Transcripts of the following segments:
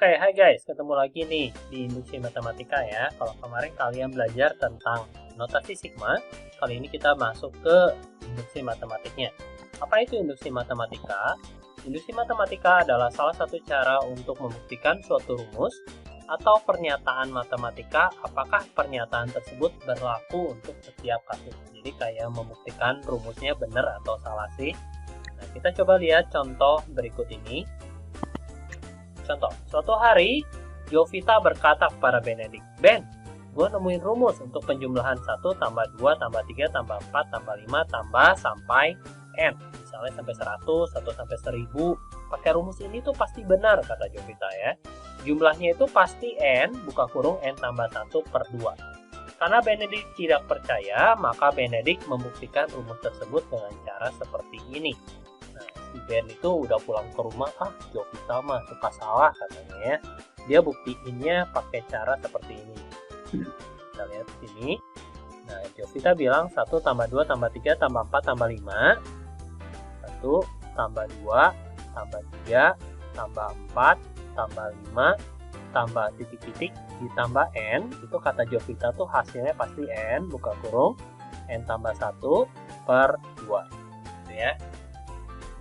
Oke, hai guys, ketemu lagi nih di Induksi Matematika ya. Kalau kemarin kalian belajar tentang notasi sigma, kali ini kita masuk ke induksi matematiknya. Apa itu induksi matematika? Induksi matematika adalah salah satu cara untuk membuktikan suatu rumus atau pernyataan matematika, apakah pernyataan tersebut berlaku untuk setiap kasus. Jadi kayak membuktikan rumusnya benar atau salah sih. Nah, kita coba lihat contoh berikut ini. Contoh, suatu hari Jovita berkata kepada Benedict, "Ben, gue nemuin rumus untuk penjumlahan 1 tambah 2 tambah 3 tambah 4 tambah 5 tambah sampai N." Misalnya sampai 100 atau sampai 1000. Pakai rumus ini tuh pasti benar, kata Jovita ya. Jumlahnya itu pasti N, buka kurung N tambah 1 per 2. Karena Benedict tidak percaya, maka Benedict membuktikan rumus tersebut dengan cara seperti ini. Si Ben itu udah pulang ke rumah, Jovita mah suka salah katanya ya. Dia buktiinnya pakai cara seperti ini. Kita lihat di sini. Nah, Jovita bilang 1 tambah 2 tambah 3 tambah 4 tambah 5. 1 tambah 2 tambah 3 tambah 4 tambah 5 tambah titik-titik ditambah N. Itu kata Jovita tuh hasilnya pasti N, buka kurung N tambah 1 per 2. Gitu ya.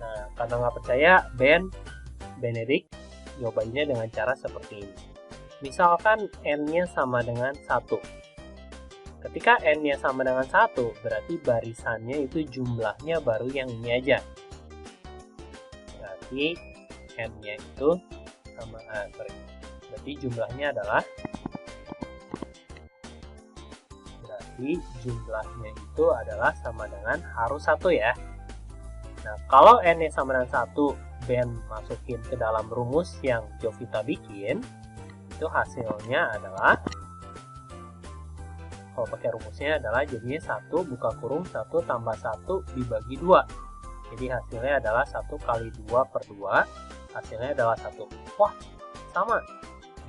Nah, karena nggak percaya, Benedict nyobainnya dengan cara seperti ini. Misalkan N-nya sama dengan 1. Ketika N-nya sama dengan 1, berarti barisannya itu jumlahnya baru yang ini aja. Berarti N-nya itu sama, berarti jumlahnya adalah, sama dengan harus 1 ya. Nah, kalau N-nya sama dengan 1, Ben masukin ke dalam rumus yang Jovita bikin, itu hasilnya adalah, kalau pakai rumusnya adalah jadinya 1 buka kurung 1 tambah 1 dibagi 2. Jadi hasilnya adalah 1 kali 2 per 2, hasilnya adalah 1. Wah, sama.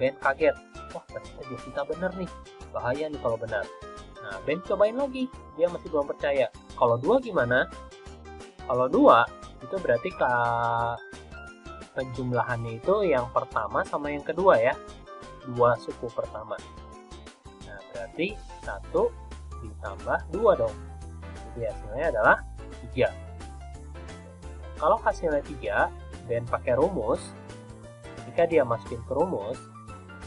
Ben kaget. Wah, ternyata Jovita benar nih. Bahaya nih kalau benar. Nah, Ben cobain lagi. Dia masih belum percaya. Kalau 2 gimana? Kalau 2, itu berarti penjumlahannya itu yang pertama sama yang kedua ya. 2 suku pertama. Nah, berarti 1 ditambah 2 dong. Jadi hasilnya adalah 3. Kalau hasilnya 3, Ben pakai rumus. Ketika dia masukin ke rumus,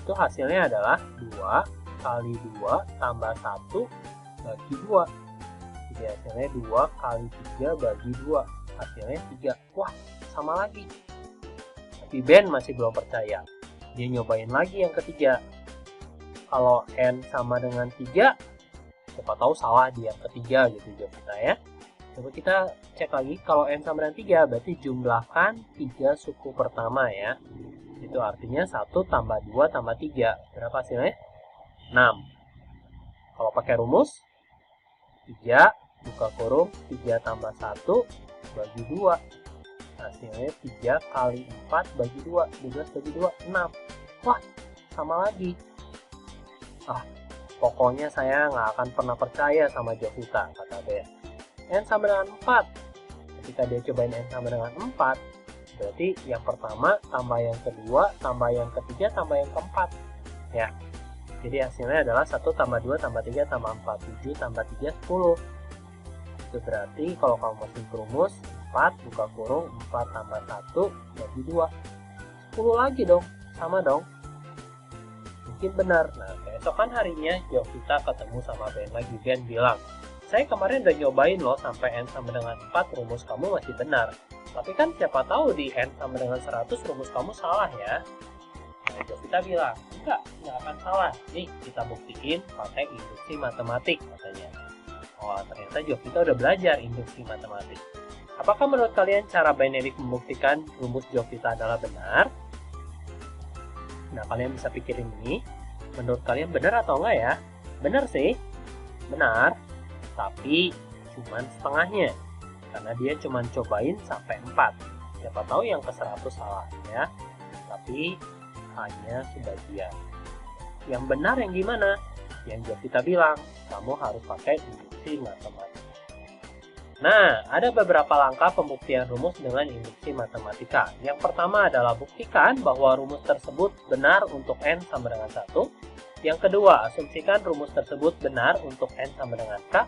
itu hasilnya adalah 2 kali 2 tambah 1 bagi 2. Jadi hasilnya 2 kali 3 bagi 2. Hasilnya 3. Wah, sama lagi. Tapi Ben masih belum percaya. Dia nyobain lagi yang ketiga. Kalau N sama dengan 3, siapa tahu salah di yang ketiga gitu Jovita ya. Coba kita cek lagi. Kalau N sama dengan 3, berarti jumlahkan 3 suku pertama ya. Itu artinya 1 tambah 2 tambah 3. Berapa hasilnya? 6. Kalau pakai rumus, 3 buka kurung 3 tambah 1 bagi 2. Hasilnya 3 kali 4 bagi 2. 12 bagi 2, 6. Wah, sama lagi. Pokoknya saya nggak akan pernah percaya sama Jovita, kata Ben. N sama dengan 4. Ketika dia cobain N sama dengan 4, berarti yang pertama tambah yang kedua, tambah yang ketiga, tambah yang keempat. Ya. Jadi hasilnya adalah 1 tambah 2 tambah 3 tambah 4, 7 tambah 3, 10. Itu berarti kalau kamu masukin ke rumus, 4 buka kurung 4 tambah 1 bagi 2. 10 lagi dong, sama dong. Mungkin benar. Nah, keesokan harinya Jovita ketemu sama Ben lagi. Ben bilang, "Saya kemarin udah nyobain loh sampai N sama dengan 4, rumus kamu masih benar. Tapi kan siapa tahu di N sama dengan 100 rumus kamu salah ya." Nah, Jovita bilang, enggak akan salah. Nih, kita buktiin pakai induksi matematik, katanya. Wah, ternyata Jovita udah belajar induksi matematik. Apakah menurut kalian cara Benedict membuktikan rumus Jovita adalah benar? Nah, kalian bisa pikirin ini. Menurut kalian benar atau enggak ya? Benar sih. Benar. Tapi cuman setengahnya. Karena dia cuman cobain sampai 4. Siapa tahu yang ke 100 salah ya. Tapi hanya sebagian. Yang benar yang gimana? Yang Jovita bilang, kamu harus pakai induksi matematika. Nah, ada beberapa langkah pembuktian rumus dengan induksi matematika. Yang pertama adalah buktikan bahwa rumus tersebut benar untuk n sama dengan 1. Yang kedua, asumsikan rumus tersebut benar untuk n sama dengan k.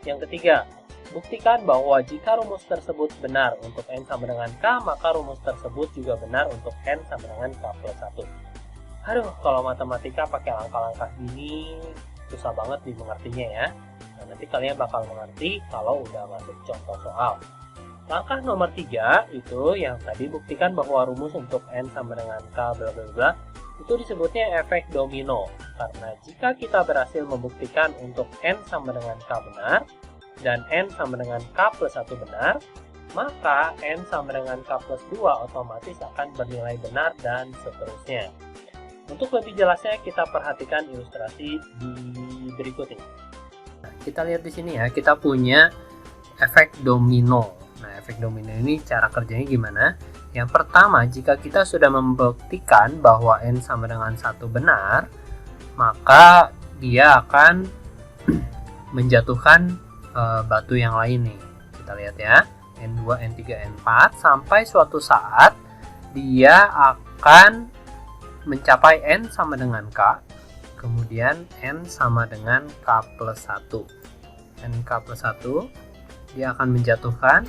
Yang ketiga, buktikan bahwa jika rumus tersebut benar untuk n sama dengan k, maka rumus tersebut juga benar untuk n sama dengan k plus 1. Aduh, kalau matematika pakai langkah-langkah gini, susah banget dimengertinya ya. Nah, nanti kalian bakal mengerti kalau udah masuk contoh soal. Langkah nomor 3 itu yang tadi buktikan bahwa rumus untuk n sama dengan k bla bla bla itu disebutnya efek domino. Karena jika kita berhasil membuktikan untuk n sama dengan k benar dan n sama dengan k plus 1 benar, maka n sama dengan k plus 2 otomatis akan bernilai benar dan seterusnya. Untuk lebih jelasnya kita perhatikan ilustrasi di berikut ini. Nah, kita lihat di sini ya, kita punya efek domino. Nah, efek domino ini cara kerjanya gimana? Yang pertama, jika kita sudah membuktikan bahwa n sama dengan 1 benar, maka dia akan menjatuhkan batu yang lain nih. Kita lihat ya, n2, n3, n4, sampai suatu saat dia akan mencapai n sama dengan k, kemudian n sama dengan k plus 1. nk plus 1, dia akan menjatuhkan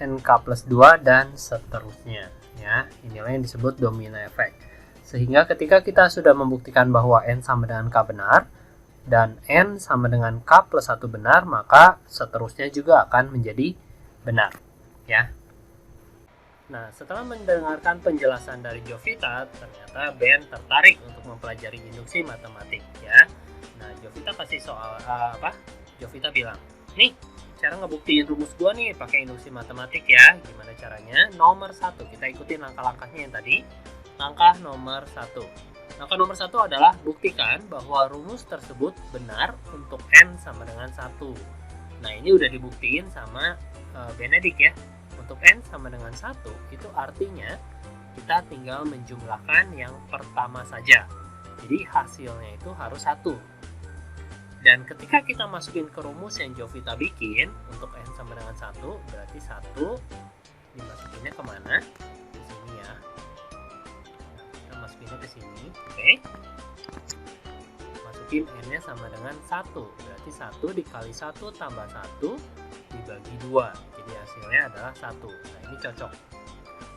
nk plus 2 dan seterusnya. Ya, inilah yang disebut domino effect. Sehingga ketika kita sudah membuktikan bahwa n sama dengan k benar, dan n sama dengan k plus 1 benar, maka seterusnya juga akan menjadi benar. Ya. Nah, setelah mendengarkan penjelasan dari Jovita, ternyata Ben tertarik untuk mempelajari induksi matematik, ya. Nah, Jovita kasih soal Jovita bilang, nih, cara ngebuktiin rumus gua nih pakai induksi matematik ya. Gimana caranya? Nomor 1, kita ikutin langkah-langkahnya yang tadi. Langkah nomor 1. Langkah nomor 1 adalah buktikan bahwa rumus tersebut benar untuk n sama dengan 1. Nah, ini udah dibuktiin sama Benedict ya. Untuk n sama dengan 1, itu artinya kita tinggal menjumlahkan yang pertama saja. Jadi hasilnya itu harus 1. Dan ketika kita masukin ke rumus yang Jovita bikin, untuk n sama dengan 1, berarti 1 dimasukinnya kemana? Di sini ya. Kita masukinnya ke sini, oke. Masukin n-nya sama dengan 1, berarti 1 dikali 1 tambah 1 dibagi 2. Jadi hasilnya adalah 1. Nah, ini cocok.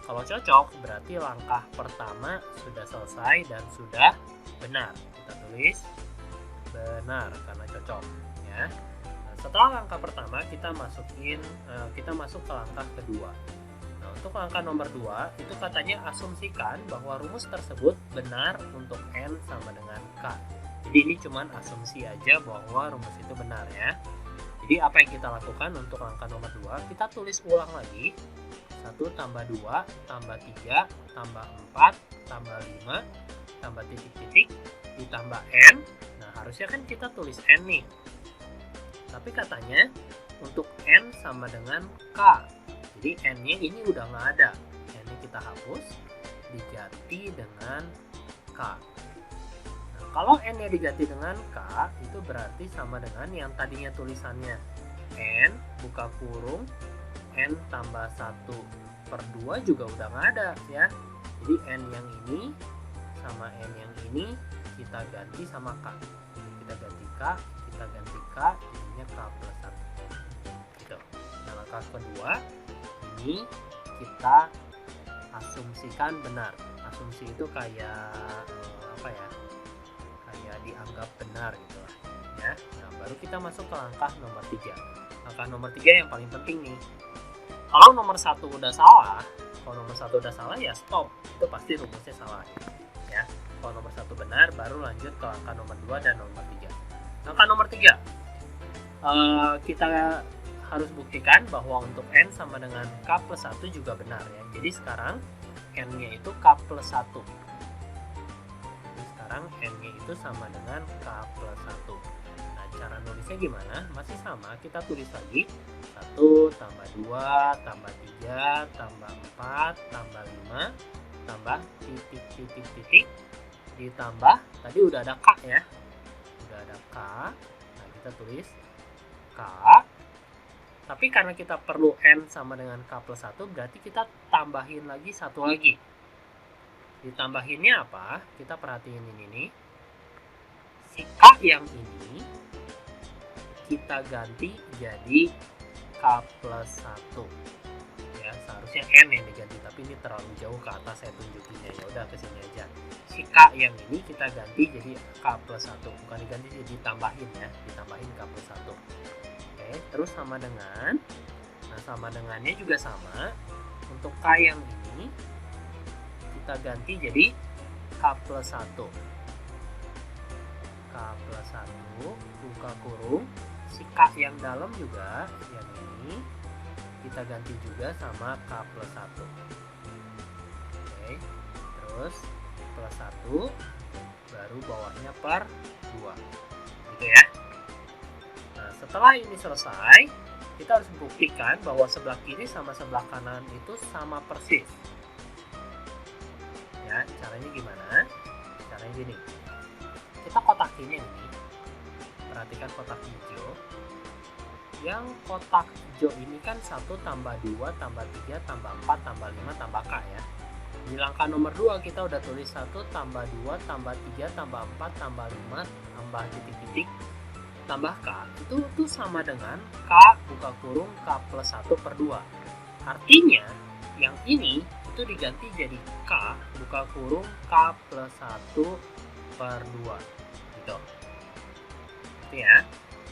Kalau cocok, berarti langkah pertama sudah selesai dan sudah benar. Kita tulis benar karena cocok, ya. Nah, setelah langkah pertama kita masuk ke langkah kedua. Nah, untuk langkah nomor 2 itu katanya asumsikan bahwa rumus tersebut benar untuk n sama dengan k. Jadi ini cuma asumsi aja bahwa rumus itu benar ya. Jadi apa yang kita lakukan untuk langkah nomor 2, kita tulis ulang lagi. 1 tambah 2 tambah 3 tambah 4 tambah 5 tambah titik-titik ditambah n. Nah, harusnya kan kita tulis n nih. Tapi katanya untuk n sama dengan k. Jadi n-nya ini udah nggak ada. N-nya kita hapus, diganti dengan k. Kalau n-nya diganti dengan k, itu berarti sama dengan yang tadinya tulisannya n, buka kurung, n tambah 1/2 juga udah nggak ada ya. Jadi n yang ini sama n yang ini kita ganti sama k. Jadi kita ganti k, jadinya k plus 1. Gitu. Nah, langkah kedua, ini kita asumsikan benar. Asumsi itu kayak apa ya? Kayak dianggap benar gitu lah ya. Nah, baru kita masuk ke langkah nomor 3. Langkah nomor 3 yang paling penting nih. Kalau nomor 1 udah salah, ya stop. Itu pasti rumusnya salah ya. Kalau nomor 1 benar, baru lanjut ke langkah nomor 2 dan nomor 3. Langkah nomor 3, kita harus buktikan bahwa untuk n sama dengan k plus 1 juga benar ya. Jadi sekarang n-nya itu k plus 1. Sekarang n-nya itu sama dengan k plus 1. Nah, cara nulisnya gimana? Masih sama, kita tulis lagi 1 tambah 2 tambah 3 tambah 4 tambah 5 tambah titik ditambah, tadi udah ada k ya, udah ada k. Nah, kita tulis k Tapi karena kita perlu N sama dengan K plus 1, berarti kita tambahin lagi satu lagi. Ditambahinnya apa? Kita perhatiin ini nih. Si K yang ini kita ganti jadi K plus 1. Ya, seharusnya N yang diganti, tapi ini terlalu jauh ke atas saya tunjukinnya. Ya udah, kesini aja. Si K yang ini kita ganti jadi K plus 1. Bukan diganti, jadi ditambahin ya. Ditambahin K plus 1. Oke, terus sama dengan, nah sama dengannya juga sama. Untuk K yang ini kita ganti jadi K plus 1. K plus 1 buka kurung. Si K yang dalam juga, yang ini kita ganti juga sama K plus 1. Oke, terus plus 1 baru bawahnya per 2 gitu ya. Nah, setelah ini selesai, kita harus buktikan bahwa sebelah kiri sama sebelah kanan itu sama persis. Ya, caranya gimana? Caranya gini. Kita kotakin ini. Perhatikan kotak hijau. Yang kotak hijau ini kan 1 tambah 2 tambah 3 tambah 4 tambah 5 tambah K ya. Di langkah nomor 2 kita udah tulis 1 tambah 2 tambah 3 tambah 4 tambah 5 tambah titik-titik tambah K. Itu sama dengan K buka kurung K plus 1 per 2. Artinya yang ini itu diganti jadi K buka kurung K plus 1 per 2 gitu. Gitu ya.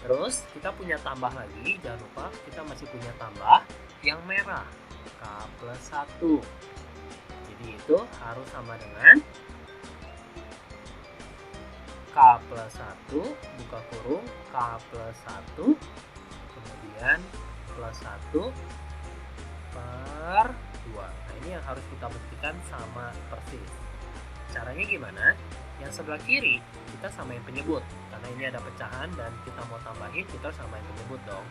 Terus kita punya tambah lagi, jangan lupa kita masih punya tambah yang merah K plus 1. Jadi itu harus sama dengan K plus 1 buka kurung K plus 1 kemudian plus 1 per 2. Nah ini yang harus kita buktikan sama persis. Caranya gimana? Yang sebelah kiri kita samain penyebut, karena ini ada pecahan dan kita mau tambahin, kita harus samain penyebut dong.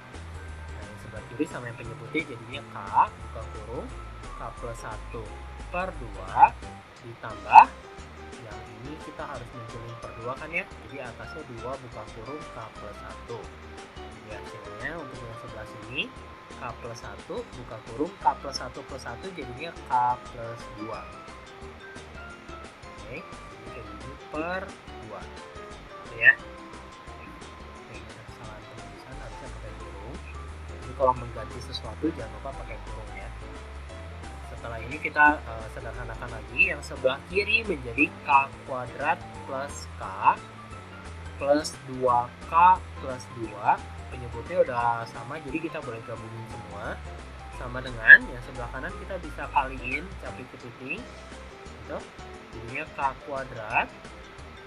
Nah yang sebelah kiri samain penyebutnya jadinya K buka kurung K plus 1 per 2 ditambah yang ini kita harus munculin per 2 kan ya, jadi atasnya 2 buka kurung K plus 1. Jadi hasilnya untuk yang sebelah sini K plus 1 buka kurung K plus 1 plus 1 jadinya K plus 2. Oke, jadi kayak gini per 2 gitu ya. Oke, ada kesalahan penulisan, harusnya pakai kurung. Jadi kalau mengganti sesuatu jangan lupa pakai kurung ya. Setelah ini kita sederhanakan lagi, yang sebelah kiri menjadi K kuadrat plus K plus 2K plus 2. Penyebutnya udah sama, jadi kita boleh gabungin semua. Sama dengan yang sebelah kanan kita bisa kaliin capit kepiting gitu. Jadinya K kuadrat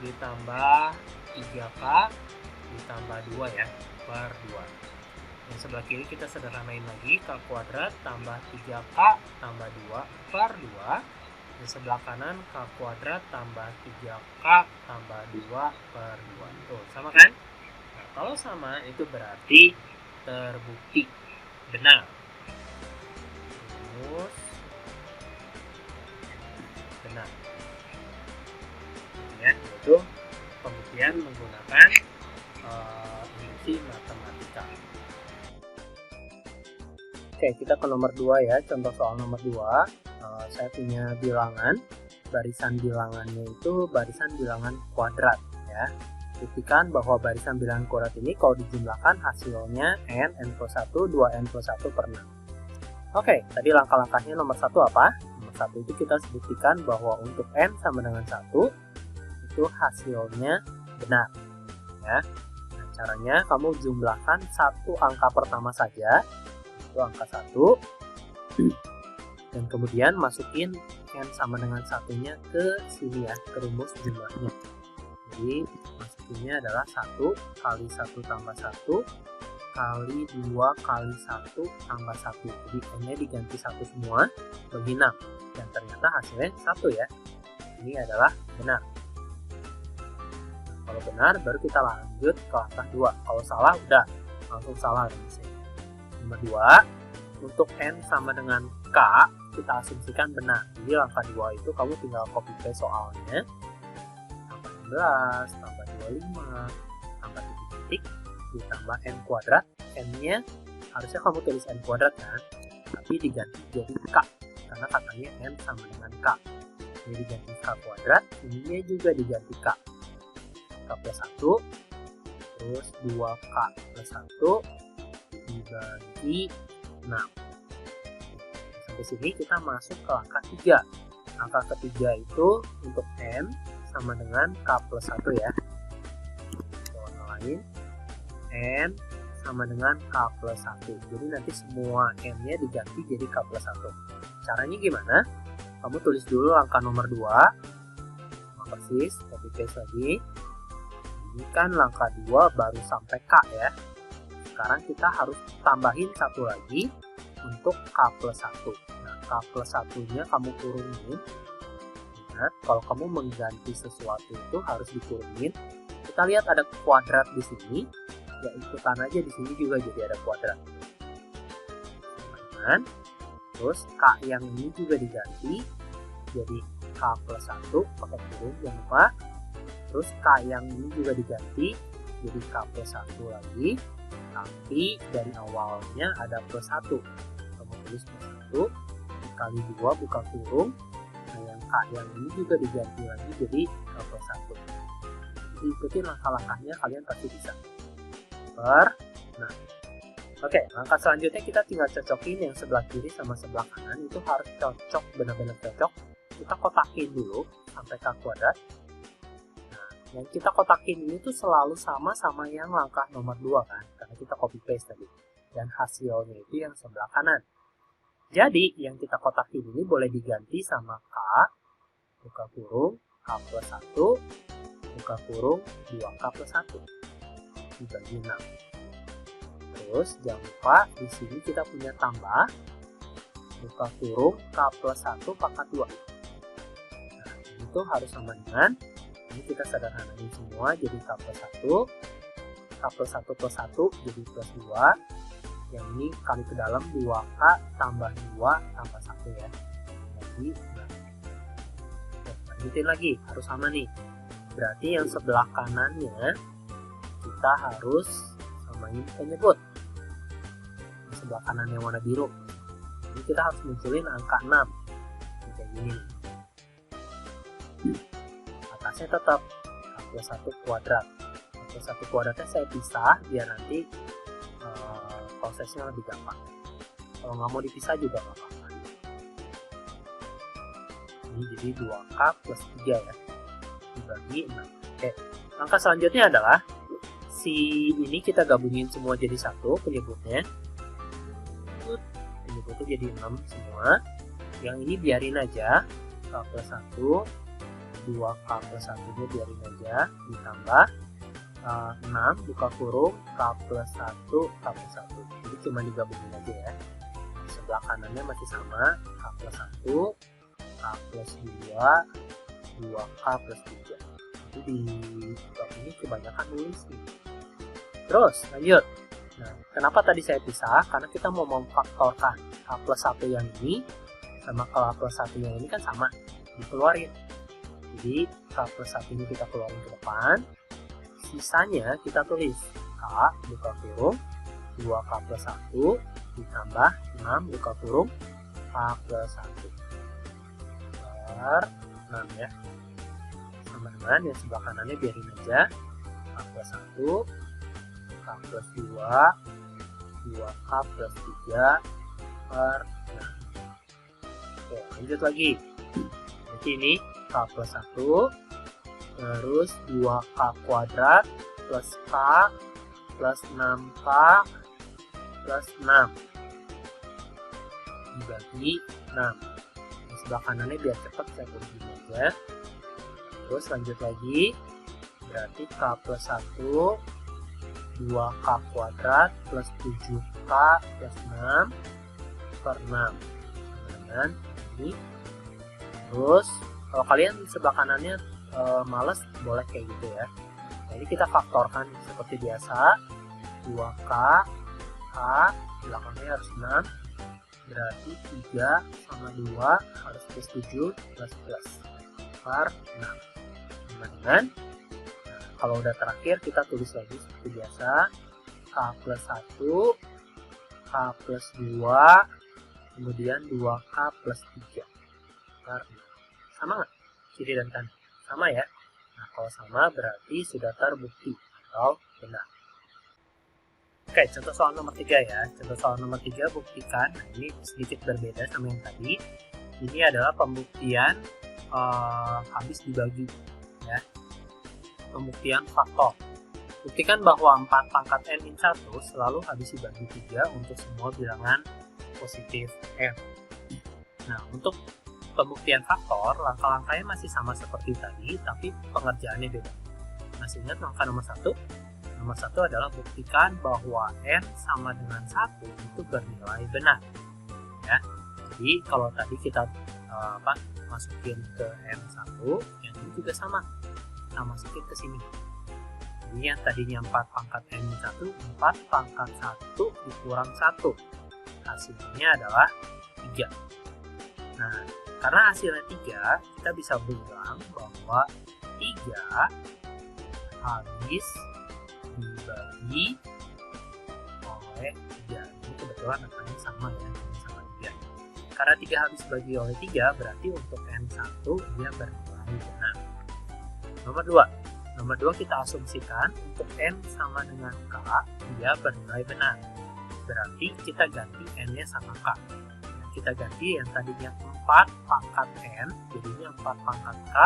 ditambah 3K ditambah 2 ya, per 2. Yang sebelah kiri kita sederhanain lagi, K kuadrat tambah 3K tambah 2 per 2. Yang sebelah kanan K kuadrat tambah 3K tambah 2 per 2. Tuh, sama kan? Nah, kalau sama itu berarti terbukti benar. Terus benar. Ya, yaitu pembuktian menggunakan induksi matematika. Oke, kita ke nomor 2 ya, contoh soal nomor 2. Saya punya bilangan, barisan bilangannya itu barisan bilangan kuadrat ya. Buktikan bahwa barisan bilangan kuadrat ini kalau dijumlahkan hasilnya n plus 1, 2n plus 1 per 6. Oke, tadi langkah-langkahnya nomor 1 apa? Nomor 1 itu kita buktikan bahwa untuk n sama dengan 1, itu hasilnya benar ya. Nah, caranya kamu jumlahkan satu angka pertama saja, itu angka 1, dan kemudian masukin n sama dengan satunya ke sini ya, ke rumus jumlahnya. Jadi masukinnya adalah 1 kali 1 tambah 1 kali 2 kali 1 tambah 1. Jadi n-nya diganti 1 semua bagi 6, dan ternyata hasilnya 1 ya. Ini adalah benar. Kalau benar baru kita lanjut ke langkah 2. Kalau salah udah langsung salah rumusnya. Nomor 2, untuk n sama dengan k kita asumsikan benar. Jadi langkah 2 itu kamu tinggal copy paste soalnya. Tambah 16, tambah 25, tambah titik-titik, ditambah n kuadrat. N-nya harusnya kamu tulis N kuadrat kan, tapi diganti jadi K, karena katanya N sama dengan K. Jadi diganti K kuadrat, ininya juga diganti K. K plus 1, terus 2K plus 1 dibagi 6. Sampai sini kita masuk ke angka 3. Angka ketiga itu untuk N sama dengan K plus 1 ya. Warna lain, N sama dengan K plus 1. Jadi nanti semua N-nya diganti jadi K plus 1. Caranya gimana? Kamu tulis dulu angka nomor 2. Sama persis, copy paste lagi. Ini kan langkah 2 baru sampai K ya. Sekarang kita harus tambahin satu lagi untuk K plus 1. Nah, K plus 1-nya kamu kurungin. Ingat, kalau kamu mengganti sesuatu itu harus dikurungin. Kita lihat ada kuadrat di sini, ya ikutan aja di sini juga jadi ada kuadrat. Terus K yang ini juga diganti jadi K plus 1 pakai kurung, jangan lupa. Terus K yang ini juga diganti jadi K plus 1 lagi, tapi dari awalnya ada plus 1. Kamu tulis plus 1 dikali 2 buka kurung. Nah, yang K yang ini juga diganti lagi jadi K plus 1. Jadi ikutin langkah-langkahnya, kalian pasti bisa. Nah, oke, langkah selanjutnya kita tinggal cocokin yang sebelah kiri sama sebelah kanan. Itu harus cocok, benar-benar cocok. Kita kotakin dulu sampai K kuadrat. Nah, yang kita kotakin ini tuh selalu sama yang langkah nomor 2 kan, karena kita copy paste tadi. Dan hasilnya itu yang sebelah kanan. Jadi yang kita kotakin ini boleh diganti sama K, buka kurung, K plus 1, buka kurung, 2K plus 1 dibagi 6. Terus jangan lupa di sini kita punya tambah, buka kurung, K plus 1 pangkat 2. Nah, itu harus sama dengan, ini kita sederhanain semua jadi K plus 1, K plus 1 plus 1 jadi plus 2. Yang ini kali ke dalam 2K tambah 2 tambah 1 ya. Jadi, lanjutin lagi, harus sama nih. Berarti yang sebelah kanannya kita harus samain penyebut. Yang sebelah kanan yang warna biru. Jadi kita harus munculin angka 6. Kayak gini. Atasnya tetap K plus 1 kuadrat. K plus 1 kuadratnya saya pisah biar nanti prosesnya lebih gampang. Kalau nggak mau dipisah juga nggak apa-apa. Ini jadi 2K plus 3 ya, dibagi 6. Oke, langkah selanjutnya adalah si ini kita gabungin semua jadi satu penyebutnya. Penyebutnya jadi 6 semua. Yang ini biarin aja, K plus 1, 2K plus 1-nya biarin aja, ditambah 6 buka kurung K plus 1 K plus 1. Jadi cuma digabungin aja ya. Sebelah kanannya masih sama, K plus 1, K plus 2, 2K plus 3. Jadi di bab ini kebanyakan nulis nih. Terus lanjut. Nah, kenapa tadi saya pisah? Karena kita mau memfaktorkan K plus 1 yang ini sama K plus 1 yang ini kan sama, dikeluarin. Jadi K plus 1 ini kita keluarin ke depan. Sisanya kita tulis K buka kurung 2K plus 1 ditambah 6 buka kurung K plus 1 per 6 ya. Sama dengan yang sebelah kanannya biarin aja, K plus 1, K plus 2, 2K plus 3 per 6. Oke, lanjut lagi. Jadi ini K plus 1 terus 2K kuadrat plus K plus 6K plus 6 dibagi 6. Di sebelah kanannya biar cepat saya tulis gini aja. Terus lanjut lagi, berarti K plus 1 2K kuadrat plus 7K plus 6 per 6 dengan ini. Terus kalau kalian di sebelah kanannya males, boleh kayak gitu ya. Nah, ini kita faktorkan seperti biasa, 2K K belakangnya harus 6, berarti 3 sama 2 harus plus 7 plus per 6 sama dengan, nah, kalau udah terakhir kita tulis lagi seperti biasa, K plus 1 K plus 2, kemudian 2K plus 3. Sama nggak? Kiri dan kanan? Sama ya? Nah, kalau sama berarti sudah terbukti atau benar. Oke, contoh soal nomor 3 ya. Contoh soal nomor 3 buktikan. Nah, ini sedikit berbeda sama yang tadi. Ini adalah pembuktian habis dibagi ya. Pembuktian faktor. Buktikan bahwa 4 pangkat n min 1 selalu habis dibagi 3 untuk semua bilangan positif n. Nah, untuk pembuktian faktor, langkah-langkahnya masih sama seperti tadi, tapi pengerjaannya beda. Masih ingat langkah nomor 1? Nomor 1 adalah buktikan bahwa n sama dengan 1 itu bernilai benar. Ya. Jadi kalau tadi kita masukin ke n1, yang ini juga sama. Kita masukin ke sini. Jadi yang tadinya 4 pangkat n min 1, 4 pangkat 1 dikurang 1. Hasilnya adalah 3. Nah, karena hasilnya 3, kita bisa bilang bahwa 3 habis dibagi oleh 3. Ini kebetulan angkanya sama ya, sama 3. Karena 3 habis dibagi oleh 3, berarti untuk n1 dia bernilai benar. Nomor 2 kita asumsikan untuk n sama dengan k, dia bernilai benar. Berarti kita ganti n-nya sama k. Kita ganti yang tadinya 4 pangkat n, jadinya 4 pangkat k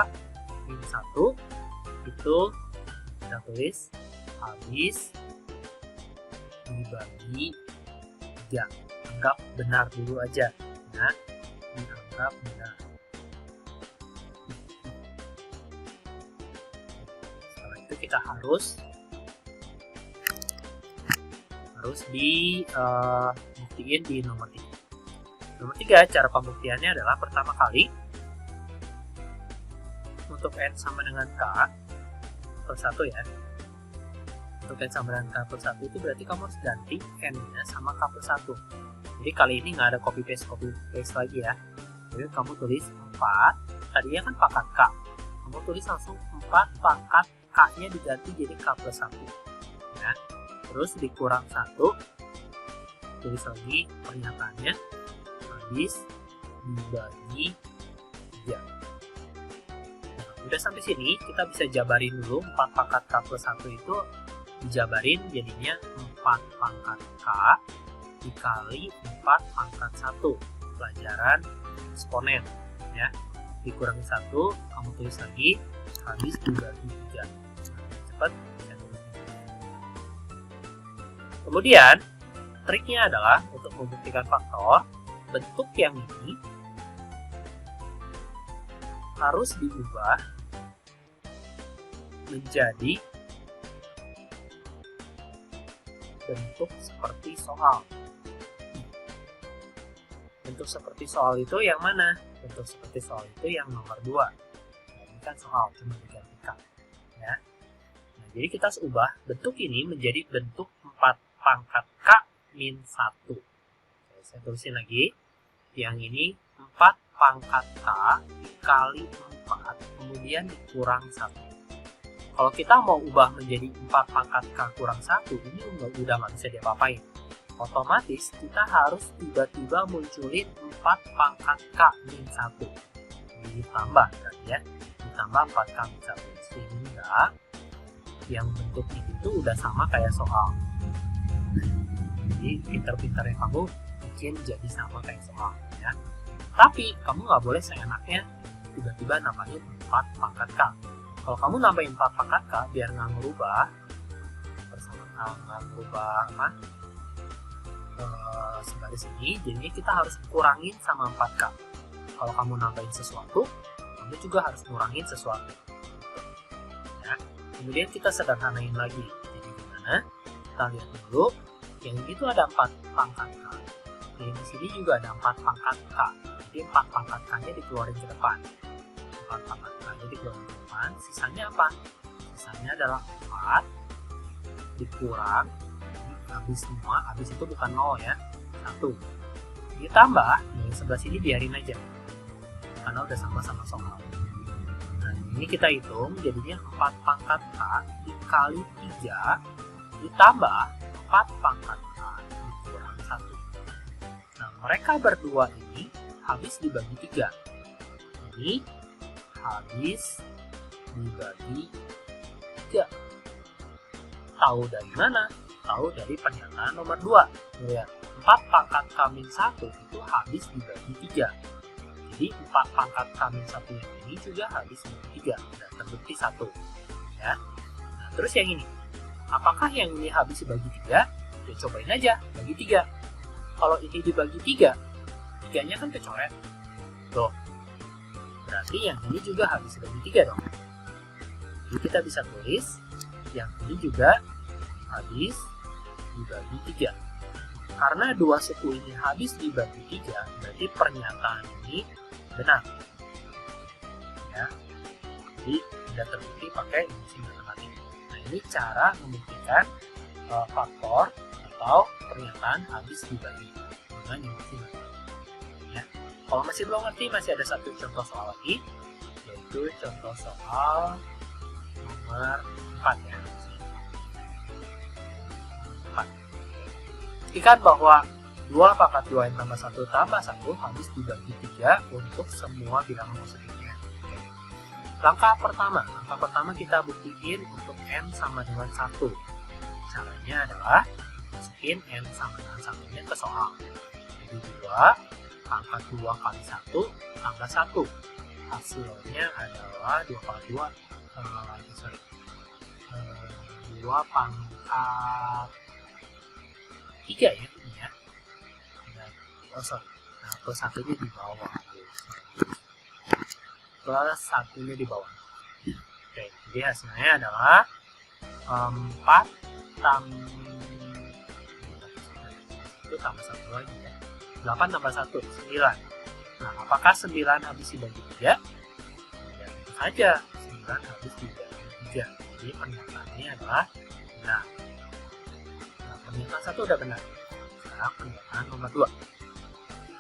min 1, itu kita tulis habis dibagi 3. Anggap benar dulu aja. Nah, dianggap benar. Setelah itu kita harus dibuktiin di nomor 3. Nomor 3, cara pembuktiannya adalah pertama kali untuk n sama dengan k plus 1 ya. Untuk n sama dengan k plus 1 itu berarti kamu harus ganti n-nya sama k plus 1. Jadi kali ini nggak ada copy paste lagi ya. Jadi kamu tulis 4, tadinya kan pangkat k. Kamu tulis langsung 4 pangkat k-nya diganti jadi k plus 1. Ya. Terus dikurang 1, tulis lagi pernyataannya, habis dibagi 3. Nah, udah sampai sini kita bisa jabarin dulu 4 pangkat k plus 1 itu dijabarin jadinya 4 pangkat k dikali 4 pangkat 1 pelajaran eksponen ya. Dikurangi 1, kamu tulis lagi, habis dibagi 3. Cepat. Kemudian triknya adalah untuk membuktikan faktor, bentuk yang ini harus diubah menjadi bentuk seperti soal. Bentuk seperti soal itu yang mana? Bentuk seperti soal itu yang nomor 2. Nah, ini kan soal, cuma digantikan. Ya. Nah, jadi kita harus ubah bentuk ini menjadi bentuk 4 pangkat k min 1. Saya tulisin lagi. Yang ini 4 pangkat k dikali 4, kemudian dikurang 1. Kalau kita mau ubah menjadi 4 pangkat k kurang 1, ini udah nggak bisa diapa-apain. Otomatis kita harus tiba-tiba munculin 4 pangkat k min 1. Ditambah kan ya. Ditambah 4 k min 1. Sehingga yang bentuk itu udah sama kayak soal. Jadi pinter-pinternya kamu bikin jadi sama kayak soal ya. Tapi kamu nggak boleh seenaknya tiba-tiba nambahin 4 pangkat k. Kalau kamu nambahin 4 pangkat k biar nggak ngerubah sebaris ini, jadinya kita harus kurangin sama 4k. Kalau kamu nambahin sesuatu, kamu juga harus kurangin sesuatu. Ya. Kemudian kita sederhanain lagi. Jadi gimana? Kita lihat dulu. Yang ini tuh ada 4 pangkat k. Yang di sini juga ada 4 pangkat k. Jadi 4 pangkat k-nya dikeluarin ke depan. 4 pangkat k-nya dikeluarin ke depan. Sisanya apa? Sisanya adalah 4 dikurang, habis semua, habis itu bukan 0 ya, 1. Ditambah, yang sebelah sini biarin aja. Karena udah sama-sama soal. Nah, ini kita hitung, jadinya 4 pangkat k dikali 3, ditambah 4 pangkat k dikurang 1. mereka berdua ini habis dibagi 3. Ini habis dibagi 3. Tahu dari mana? Tahu dari pernyataan nomor 2. Ya, 4 pangkat kamin 1 itu habis dibagi 3. Jadi 4 pangkat kamin 1 yang ini juga habis dibagi 3. Dan terbukti 1. Ya. Nah, terus yang ini. Apakah yang ini habis dibagi 3? Ya cobain aja, bagi 3. Kalau ini dibagi 3, 3-nya kan kecoret. Tuh. Berarti yang ini juga habis dibagi 3 dong. Jadi kita bisa tulis, yang ini juga habis dibagi 3. Karena dua suku ini habis dibagi 3, berarti pernyataan ini benar. Ya. Jadi tidak terbukti pakai induksi matematik. Nah, ini cara membuktikan faktor atau pernyataan habis dibagi dengan induksi matematik. Ya. Kalau masih belum ngerti, masih ada satu contoh soal lagi, yaitu contoh soal nomor 4 ya. 4. Buktikan bahwa 2 pangkat 2n tambah 1 tambah 1 habis dibagi 3 untuk semua bilangan positifnya. Langkah pertama kita buktiin untuk n sama dengan 1. Caranya adalah masukin n sama dengan 1-nya ke soal. Jadi 2 pangkat 2 kali 1 tambah 1. Hasilnya adalah 2 pangkat 3 ya ini ya. Nah, plus 1-nya di bawah. Plus 1-nya di bawah. Oke, jadi hasilnya adalah 4 tambah 1 lagi ya. 8 tambah 1, 9. Nah, apakah 9 habis dibagi 3? Ya, tentu saja 9 habis dibagi 3. Jadi pernyataannya adalah benar. Nah, pernyataan 1 udah benar. Sekarang pernyataan nomor 2.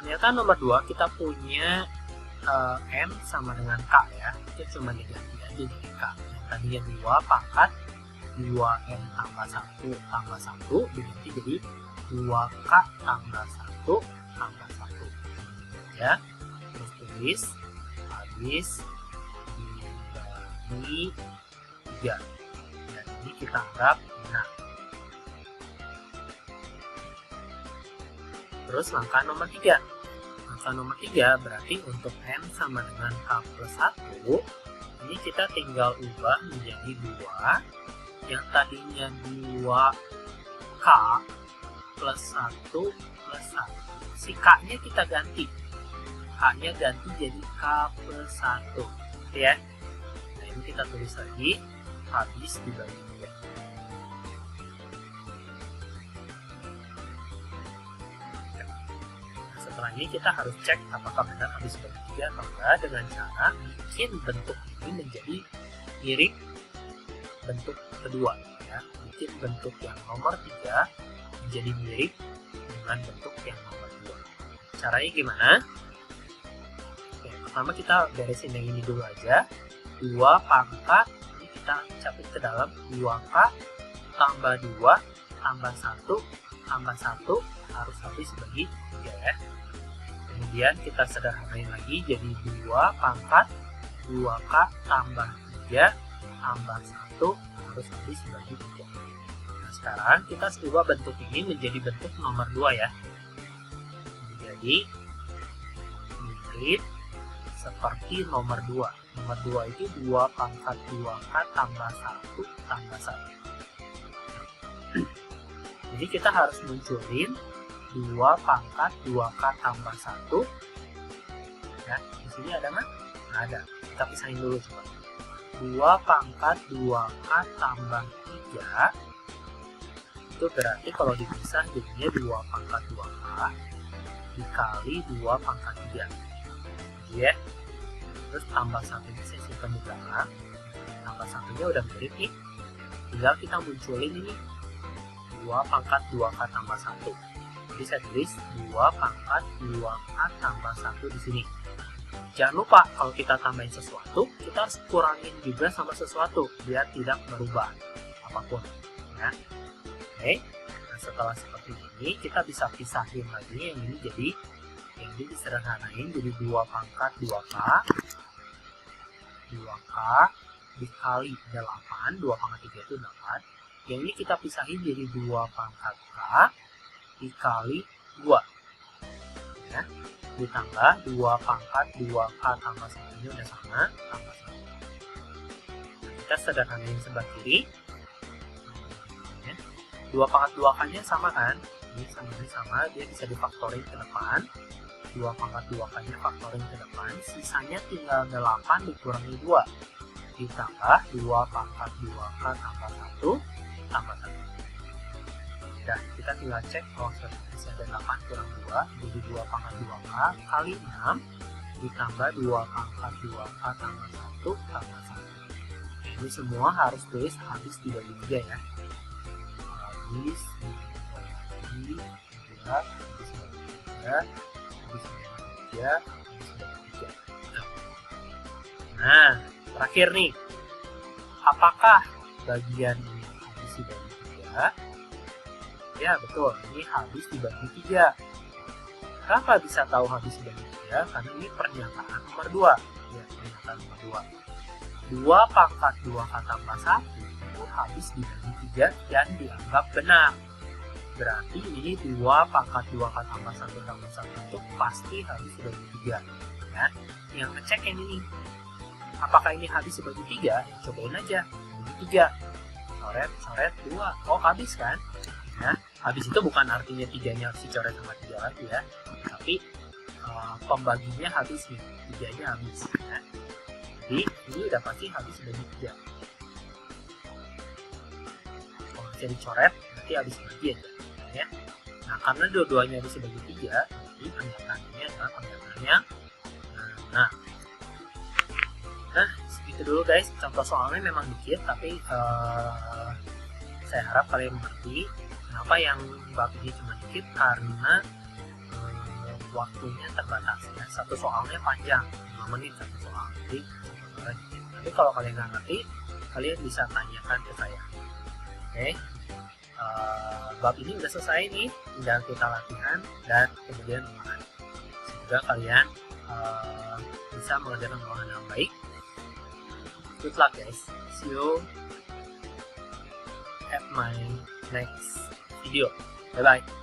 Pernyataan nomor 2 kita punya n sama dengan k ya. Kita cuma diganti aja jadi k. Yang tadinya 2 pangkat 2n tambah 1 tambah 1 diganti jadi 2k tambah 1 tambah 1 ya. Terus tulis habis dibagi 3. Dan ini kita anggap benar. Terus langkah nomor 3. Langkah nomor 3 berarti untuk n sama dengan k plus 1, ini kita tinggal ubah menjadi 2. Yang tadinya 2k plus 1 plus 1. Si k-nya kita ganti. K-nya ganti jadi k plus 1. Ya. Nah, ini kita tulis lagi. Habis dibagi 2. Setelah ini kita harus cek apakah benar habis dibagi 3 atau enggak dengan cara bikin bentuk ini menjadi mirip bentuk kedua ya. Bikin bentuk yang nomor 3 menjadi mirip dengan bentuk yang nomor 2. Caranya gimana? Oke, pertama kita beresin yang ini dulu aja. 2 pangkat ini kita capit ke dalam 2k tambah 2 tambah 1 tambah 1 harus habis dibagi 3 ya. Kemudian kita sederhanain lagi jadi 2 pangkat 2k tambah 3 tambah 1 harus habis dibagi 3. Nah, sekarang kita ubah bentuk ini menjadi bentuk nomor 2 ya. Jadi mirip seperti nomor 2. Nomor 2 itu 2 pangkat 2k tambah 1 tambah 1. Jadi kita harus munculin 2 pangkat 2k tambah 1. Ya, di sini ada nggak? Ada. Kita pisahin dulu coba. 2 pangkat 2k tambah 3 itu berarti kalau dipisah jadinya 2 pangkat 2k dikali 2 pangkat 3 ya. Terus tambah 1 nya saya simpan di belakang. Tambah 1 nya udah mirip nih, tinggal kita munculin ini 2 pangkat 2k tambah 1. Jadi saya tulis 2 pangkat 2k tambah 1 di sini. Jangan lupa kalau kita tambahin sesuatu, kita harus kurangin juga sama sesuatu biar tidak merubah apapun. Ya. Oke. Nah, setelah seperti ini, kita bisa pisahin lagi yang ini jadi Jadi disederhanain jadi 2 pangkat 2K. 2K dikali 8, 2 pangkat 3 itu 8. Yang ini kita pisahin jadi 2 pangkat K dikali 2. Ya. Ditambah 2 pangkat 2K tambah 1 ini udah sama, tambah 1. Kita sederhanain sebelah kiri. 2 pangkat 2K-nya sama kan? Ini sama, dia bisa difaktorin ke depan. 2 pangkat 2K-nya faktorin ke depan, sisanya tinggal 8 dikurangi 2. Ditambah 2 pangkat 2K tambah 1, tambah 1. Nah, kita tinggal cek kalau masih ada 8 kurang 2, jadi 2 pangkat 2K kali 6, ditambah 2 pangkat 2K tambah 1, tambah 1. Ini semua harus tulis habis dibagi 3 ya. Habis dibagi 3, habis dibagi 3, habis dibagi 3, habis dibagi 3. Nah, terakhir nih. Apakah bagian ini habis dibagi 3? Ya, betul. Ini habis dibagi 3. Kenapa bisa tahu habis dibagi 3? Karena ini pernyataan nomor 2. Ya, pernyataan nomor 2. 2 pangkat 2K tambah 1 itu habis dibagi 3 dan dianggap benar. Berarti ini 2 pangkat 2K tambah 1 tambah 1 itu pasti habis dibagi 3. Ya. Yang ngecek yang ini. Apakah ini habis dibagi 3? Ya, cobain aja. Bagi 3. Coret 2. Oh, habis kan? Ya. Habis itu bukan artinya 3-nya harus dicoret sama 3 lagi ya. Tapi pembaginya habis nih. 3-nya habis. Ya. Jadi ini udah pasti habis dibagi 3. Kalau bisa dicoret, nanti habis dibagi aja. Ya. Nah, karena dua-duanya habis dibagi 3, jadi pernyataannya adalah pernyataan yang nah. Nah, segitu dulu guys. Contoh soalnya memang dikit, tapi saya harap kalian mengerti. Kenapa yang bab ini cuma dikit? Karena waktunya terbatas ya. Satu soalnya panjang, 5 menit satu soal. Jadi dikit. Tapi kalau kalian nggak ngerti, kalian bisa tanyakan ke saya. Oke. Bab ini udah selesai nih, tinggal kita latihan dan kemudian ulangan. Semoga kalian bisa mengerjakan ulangan dengan baik. Good luck guys. See you at my next video. Bye bye.